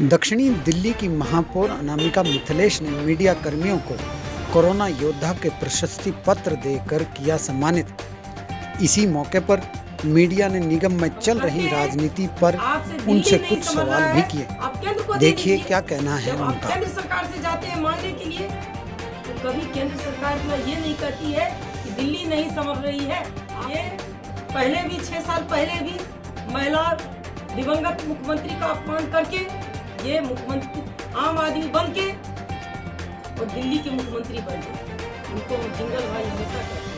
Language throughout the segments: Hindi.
दक्षिणी दिल्ली की महापौर अनामिका मिथिलेश ने मीडिया कर्मियों को कोरोना योद्धा के प्रशस्ति पत्र देकर किया सम्मानित। इसी मौके पर मीडिया ने निगम में चल रही राजनीति पर उनसे कुछ सवाल भी किए। देखिए क्या कहना है उनका। केंद्र सरकार से जाते हैं मांगने के लिए, तो कभी केंद्र सरकार जो ये नहीं कहती है कि दिल्ली नहीं समझ रही है। ये पहले भी 6 साल पहले भी महिला दिवंगत मुख्यमंत्री का अपमान करके ये मुख्यमंत्री आम आदमी बन के और दिल्ली के मुख्यमंत्री बन गए। उनको जिंगल भाई हमेशा कहते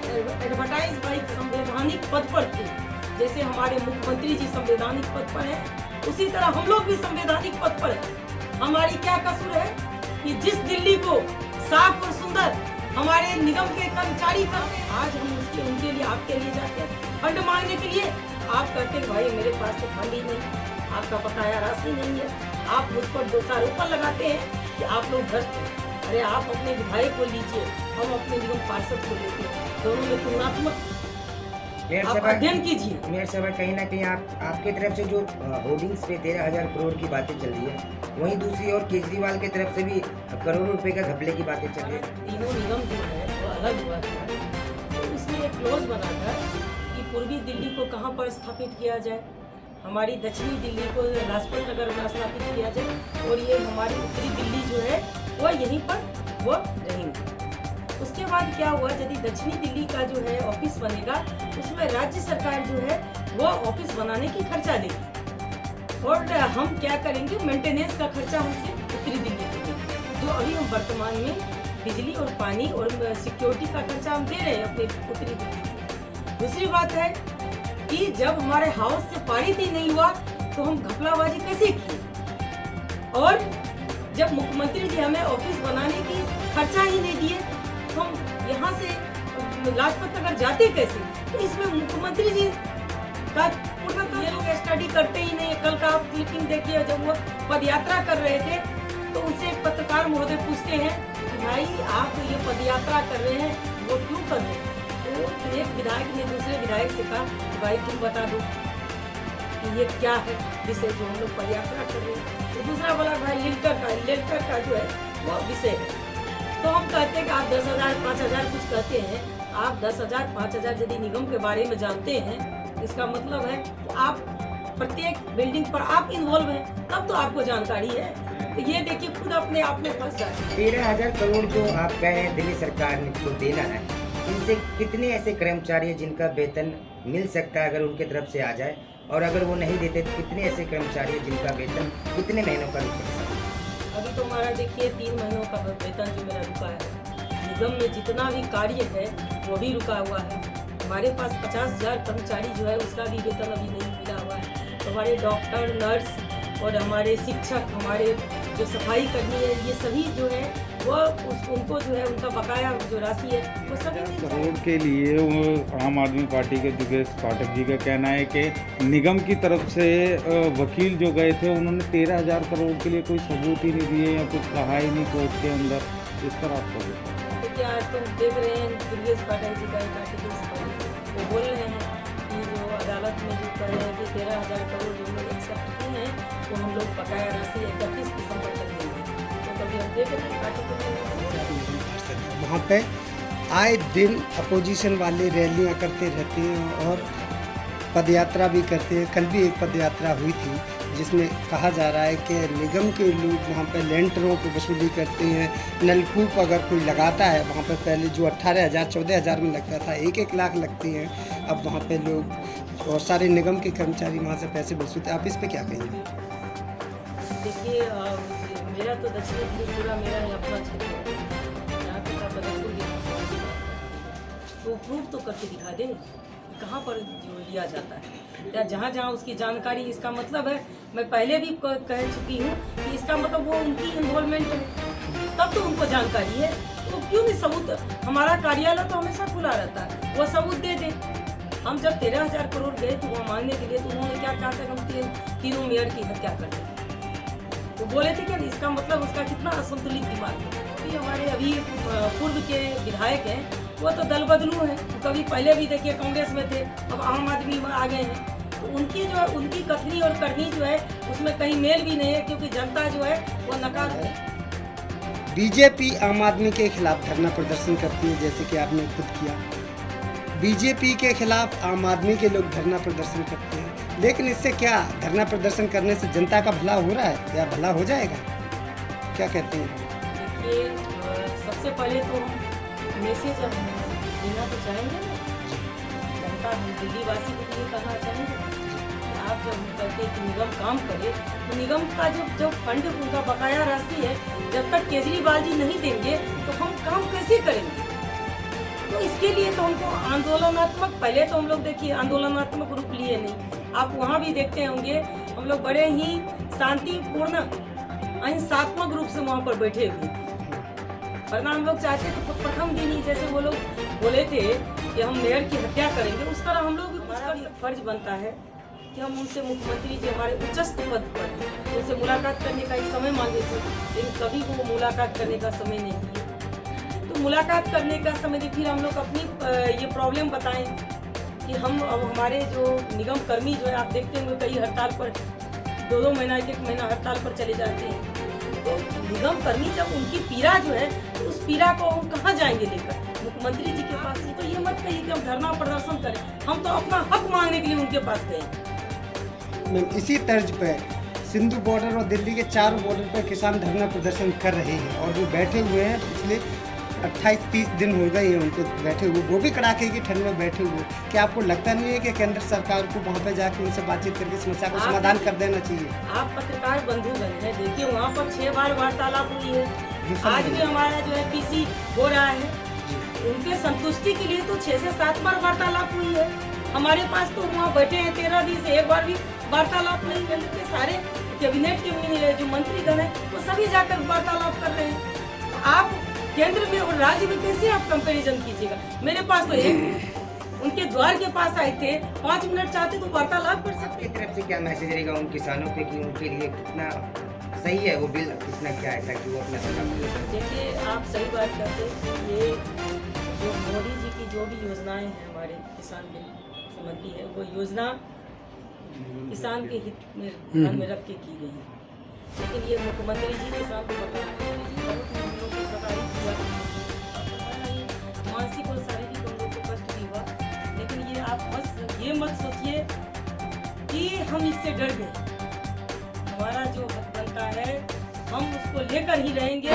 हैं, एडवर्टाइज भाई संवैधानिक पद पर थे। जैसे हमारे मुख्यमंत्री जी संवैधानिक पद पर हैं, उसी तरह हम लोग भी संवैधानिक पद पर हैं। हमारी क्या कसूर है कि जिस दिल्ली को साफ और सुंदर हमारे निगम के कर्मचारी करते हैं, आज हम उनके लिए आपके लिए जाते हैं फंड मांगने के लिए। आप कहते हैं भाई मेरे पास तो फंड ही नहीं, आपका बकाया राशि नहीं है। आप मुझ पर दोषारोपण लगाते हैं कि आप लोग भ्रष्ट हैं। अरे आप अपने विधायक को लीजिए, हम अपने निगम पार्षद को लेते हैं, दोनों में तुलनात्मक आप अध्ययन कीजिए। मेयर साहब, कहीं ना कहीं आपके तरफ से जो होर्डिंग्स पे 13,000 करोड़ की बातें चल रही है, वहीं दूसरी ओर केजरीवाल की तरफ से भी करोड़ों रुपए का घपले की बातें चल रही है। तीनों निगम जो है वो अलग हुआ था, तो इसमें एक क्लोज बना था कि पूर्वी दिल्ली को कहाँ पर स्थापित किया जाए, हमारी दक्षिणी दिल्ली को लाजपत नगर में स्थापित किया जाए, और ये हमारी उत्तरी दिल्ली जो है वो यहीं पर वो रहेंगे। उसके बाद क्या हुआ, यदि दक्षिणी दिल्ली का जो है ऑफिस बनेगा, उसमें राज्य सरकार जो है वो ऑफिस बनाने की खर्चा देगी, और हम क्या करेंगे, मेंटेनेंस का खर्चा हमसे उत्तरी दिल्ली को देंगे। जो अभी हम वर्तमान में बिजली और पानी और सिक्योरिटी का खर्चा हम दे रहे हैं अपने उत्तरी दिल्ली। दूसरी बात है कि जब हमारे हाउस से पारित ही नहीं हुआ तो हम घपलाबाजी कैसे की, और जब मुख्यमंत्री जी हमें ऑफिस बनाने की खर्चा ही नहीं दिए, तो हम यहाँ से लाजपत नगर जाते कैसे। तो इसमें मुख्यमंत्री जी का ये लोग स्टडी करते ही नहीं है। कल का आप क्लिपिंग देखिए, जब वो पद यात्रा कर रहे थे तो उनसे एक पत्रकार महोदय पूछते हैं कि भाई आप ये पद यात्रा कर रहे हैं, वो क्यों कर रहे हैं। तो एक विधायक ने दूसरे विधायक से कहा कि भाई तुम बता दो कि ये क्या है विषय जो हम लोग पदयात्रा कर रहे हैं। तो दूसरा बोला भाई लिल्टर का जो है वो विषय है। तो हम कहते हैं कि आप 10,000 5,000 कुछ कहते हैं, आप 10,000 5,000 यदि निगम के बारे में जानते हैं, इसका मतलब है कि आप प्रत्येक बिल्डिंग पर आप इन्वॉल्व हैं, तब तो आपको जानकारी है। तो ये देखिए खुद अपने आप में फंस जाते हैं। 13,000 करोड़ जो आप कह रहे हैं दिल्ली सरकार ने को देना है, इनसे कितने ऐसे कर्मचारी हैं जिनका वेतन मिल सकता है अगर उनके तरफ से आ जाए, और अगर वो नहीं देते तो कितने ऐसे कर्मचारी हैं जिनका वेतन कितने महीनों का रुक सकता है। अभी तो हमारा देखिए 3 महीनों का वेतन जो मेरा रुका है। निगम में जितना भी कार्य है वो भी रुका हुआ है। हमारे पास 50,000 कर्मचारी जो है उसका भी वेतन अभी नहीं मिला हुआ है। तो हमारे डॉक्टर, नर्स और हमारे शिक्षक, हमारे जो सफाई कर्मी है, ये सभी जो है वो उनको जो है उनका बकाया जो राशि है वो सभी करोड़ के लिए वो आम आदमी पार्टी के योगेश पाठक जी का कहना है कि निगम की तरफ से वकील जो गए थे उन्होंने 13,000 करोड़ के लिए कोई सबूत ही नहीं दिए या कुछ कहा ही नहीं कोर्ट के अंदर। इस पर आपको देखिए, आज तो देख रहे हैं योगेश पाठक जी का एक आर्टिकल वो बोल रहे हैं कि जो अदालत में जो कह रहे हैं कि 13,000 करोड़ जो हम लोग एक्सेप्ट किए हैं वो हम लोग बकाया राशि 31 दिसंबर तक देंगे। तो कभी हम देख रहे हैं आर्टिकल वहाँ पे आए दिन अपोजिशन वाले रैलियाँ करते रहते हैं और पदयात्रा भी करते हैं। कल भी एक पदयात्रा हुई थी जिसमें कहा जा रहा है कि निगम के लोग वहाँ पे लेंटरों को वसूली करते हैं। नलकूप अगर कोई लगाता है वहाँ पे पहले जो 18,000 14,000 में लगता था 1-1 लाख लगते हैं, अब वहाँ पे लोग और सारे निगम के कर्मचारी वहाँ से पैसे वसूलते हैं। आप इस पर क्या कहेंगे? देखिए, मेरा तो दक्षिणी दिल्ली पूरा मेरा है अपना क्षेत्र है, यहाँ पे का बदलपुर तो प्रूफ तो करके दिखा दें कहाँ पर जो लिया जाता है, या जहाँ जहाँ उसकी जानकारी। इसका मतलब है, मैं पहले भी कह चुकी हूँ कि इसका मतलब वो उनकी इन्वॉल्वमेंट है, तब तो उनको जानकारी है। तो क्यों नहीं सबूत, हमारा कार्यालय तो हमेशा खुला रहता है, वो सबूत दे दे। हम जब 13,000 करोड़ गए थे वहाँ मांगने के लिए, तो उन्होंने क्या कहा था, हम तीनों मेयर की हत्या कर दी। तो बोले थे कि इसका मतलब उसका कितना असंतुलित दिमाग है। कि हमारे अभी पूर्व के विधायक हैं वो तो दल बदलू हैं, कभी पहले भी देखिए कांग्रेस में थे, अब आम आदमी में आ गए हैं। उनकी कथनी और करनी जो है उसमें कहीं मेल भी नहीं है, क्योंकि जनता जो है वो नकार है। बीजेपी आम आदमी के खिलाफ धरना प्रदर्शन करती है, जैसे कि आपने खुद किया। बीजेपी के खिलाफ आम आदमी के लोग धरना प्रदर्शन करते हैं, लेकिन इससे क्या धरना प्रदर्शन करने से जनता का भला हो रहा है या भला हो जाएगा? क्या कहते हैं? देखिए, सबसे पहले तो मैसेज हम देना तो चाहेंगे ना, जनता हम दिल्ली वासी को ये कहना चाहेंगे कि आप जब कहते हैं कि निगम काम करे, तो निगम का जो फंड उनका बकाया राशि है, जब तक केजरीवाल जी नहीं देंगे तो हम काम कैसे करेंगे? तो इसके लिए तो हमको आंदोलनात्मक, पहले तो हम लोग देखिए आंदोलनात्मक रूप लिए नहीं, आप वहाँ भी देखते होंगे हम लोग बड़े ही शांतिपूर्ण अहिंसात्मक रूप से वहाँ पर बैठे हुए, वरना हम लोग चाहते थे तो प्रथम दिन ही जैसे वो लोग बोले थे कि हम मेयर की हत्या करेंगे, उस तरह हम लोग भी हमारा फर्ज बनता है कि हम उनसे, मुख्यमंत्री जी हमारे उच्चस्थ पद पर हैं, उनसे मुलाकात करने का एक समय मांगे थे, लेकिन कभी वो मुलाकात करने का समय नहीं दिए। तो मुलाकात करने का समय दी, फिर हम लोग अपनी ये प्रॉब्लम बताएं कि हम अब हमारे जो निगम कर्मी जो है, आप देखते होंगे कई हड़ताल पर 2-2 महीना 1-1 महीना हड़ताल पर चले जाते हैं। तो निगम कर्मी जब उनकी पीड़ा जो है, तो उस पीड़ा को हम कहाँ जाएंगे लेकर? मुख्यमंत्री जी के पास। तो ये मत कहिए कि हम धरना प्रदर्शन करें, हम तो अपना हक मांगने के लिए उनके पास गए। इसी तर्ज पर सिंधु बॉर्डर और दिल्ली के 4 बॉर्डर पर किसान धरना प्रदर्शन कर रहे हैं और वो बैठे हुए हैं, पिछले 28-30 दिन हो गए हैं उनको बैठे हुए, वो भी कड़ाके की ठंड में बैठे हुए। क्या आपको लगता नहीं है कि केंद्र सरकार को वहाँ पर जाकर उनसे बातचीत करके समस्या को समाधान कर देना चाहिए? आप पत्रकार बंधुगण हैं, देखिए वहाँ पर 6 बार वार्तालाप हुई है, आज भी हमारा जो है पीसी हो रहा है, उनके संतुष्टि के लिए तो 6 से 7 बार वार्तालाप हुई है। हमारे पास तो वहाँ बैठे हैं 13 दिन से एक बार भी वार्तालाप नहीं है। सारे कैबिनेट के जो मंत्रीगण है वो सभी जाकर वार्तालाप कर रहे हैं। तो आप केंद्र में और राज्य में कैसे आप कंपैरिजन कीजिएगा? मेरे पास तो एक उनके द्वार के पास आए थे, 5 मिनट चाहते तो वार्तालाप कर सकते। आपकी तरफ से क्या मैसेज रहेगा उन किसानों पे कि उनके लिए कितना सही है वो बिल, कितना क्या है ताकि वो अपना धरना? देखिए, आप सही बात करते हैं। ये जो मोदी जी की जो भी योजनाएं हैं हमारे किसान बिल संबंधी है, वो योजना किसान के हित में ध्यान में रख के की गई है, लेकिन ये मुख्यमंत्री जी किसान को मानसिक और शारीरिक हम लोग को कष्ट भी हुआ, लेकिन ये आप बस ये मत सोचिए कि हम इससे डर गए। हमारा जो हक बनता है हम उसको लेकर ही रहेंगे।